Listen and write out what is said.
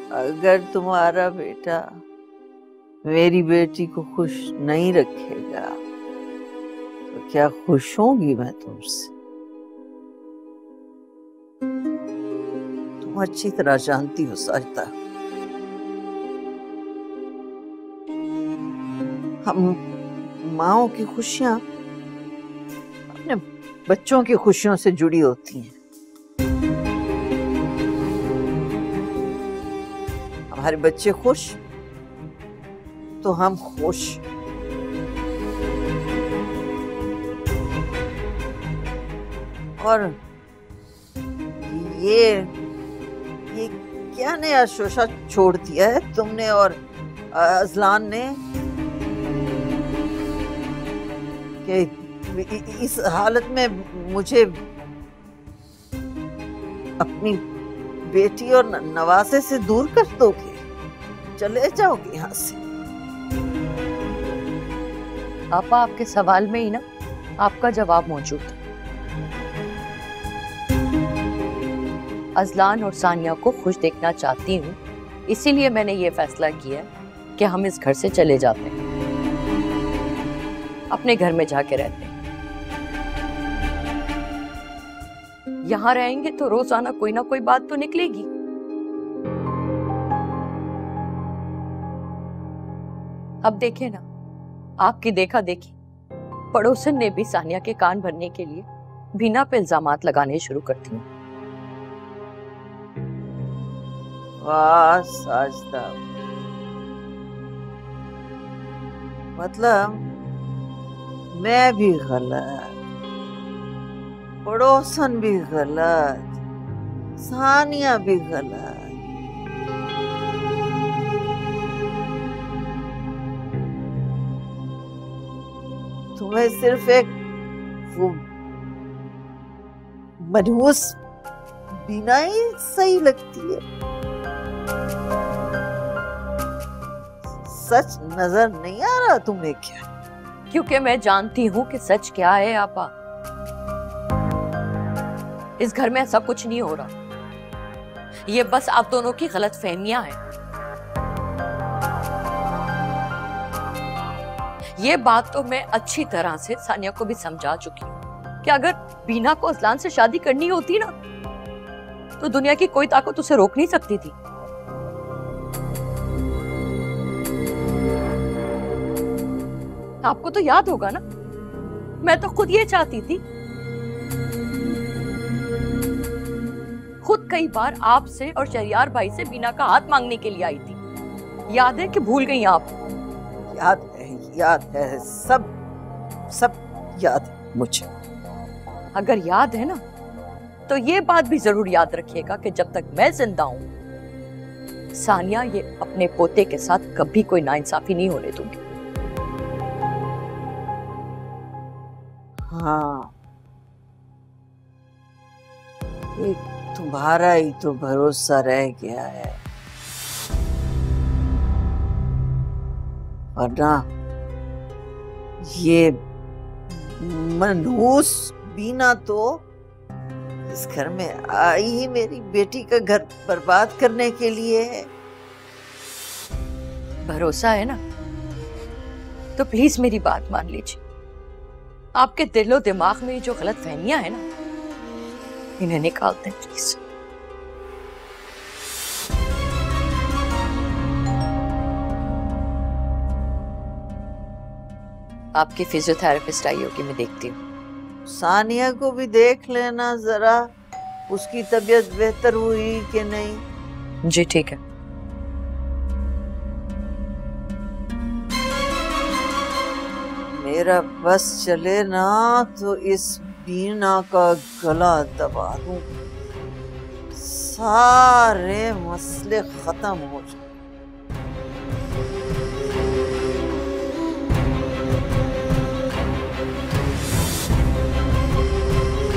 अगर तुम्हारा बेटा मेरी बेटी को खुश नहीं रखेगा तो क्या खुश होंगी मैं तुमसे? तुम अच्छी तरह जानती हो सारिता, हम माओं की खुशियां अपने बच्चों की खुशियों से जुड़ी होती हैं। हमारे बच्चे खुश तो हम खुश। और ये क्या नया शोशा छोड़ दिया है तुमने और अजलान ने कि इस हालत में मुझे अपनी बेटी और नवासे से दूर कर दोगे? चले जाओगे यहाँ से? पापा, आपके सवाल में ही ना आपका जवाब मौजूद है। अजलान और सानिया को खुश देखना चाहती हूँ, इसीलिए मैंने ये फैसला किया कि हम इस घर से चले जाते हैं, अपने घर में जाके रहते हैं। यहाँ रहेंगे तो रोजाना कोई ना कोई बात तो निकलेगी। अब देखे ना, आपकी देखा देखी पड़ोसन ने भी सानिया के कान भरने के लिए बिना पे इल्जामात लगाने शुरू कर दिए। वाह साजदा, मतलब मैं भी गलत, पड़ोसन भी गलत, सानिया भी गलत। तुम्हें सिर्फ एक वो मनहूस बीना ही सही लगती है, सच नजर नहीं आ रहा तुम्हें क्या? क्योंकि मैं जानती हूँ कि सच क्या है आपा। इस घर में ऐसा कुछ नहीं हो रहा, ये बस आप दोनों की गलतफहमियां हैं। ये बात तो मैं अच्छी तरह से सानिया को भी समझा चुकी हूँ कि अगर बीना को अजलान से शादी करनी होती ना तो दुनिया की कोई ताकत उसे रोक नहीं सकती थी। आपको तो याद होगा ना, मैं तो खुद ये चाहती थी। खुद कई बार आपसे और शहरियार भाई से बीना का हाथ मांगने के लिए आई थी। याद है कि भूल गई आप? याद है, सब याद है मुझे। अगर याद है ना तो ये बात भी जरूर याद रखिएगा कि जब तक मैं जिंदा हूं सानिया ये अपने पोते के साथ कभी कोई नाइंसाफी नहीं होने दूंगी। हाँ, एक तुम्हारा ही तो भरोसा रह गया है, वरना ये मनहूस बीना तो इस घर में आई ही मेरी बेटी का घर बर्बाद करने के लिए है। भरोसा है ना तो प्लीज मेरी बात मान लीजिए। आपके दिलो दिमाग में जो गलत फहमियां है ना, इन्हें निकालते हैं प्लीज। आपकी फिजियोथेरेपिस्ट आई होगी, मैं देखती हूँ। सानिया को भी देख लेना जरा, उसकी तबीयत बेहतर हुई कि नहीं। जी ठीक है। मेरा बस चले ना तो इस बीना का गला दबा दूं, सारे मसले खत्म हो जाए।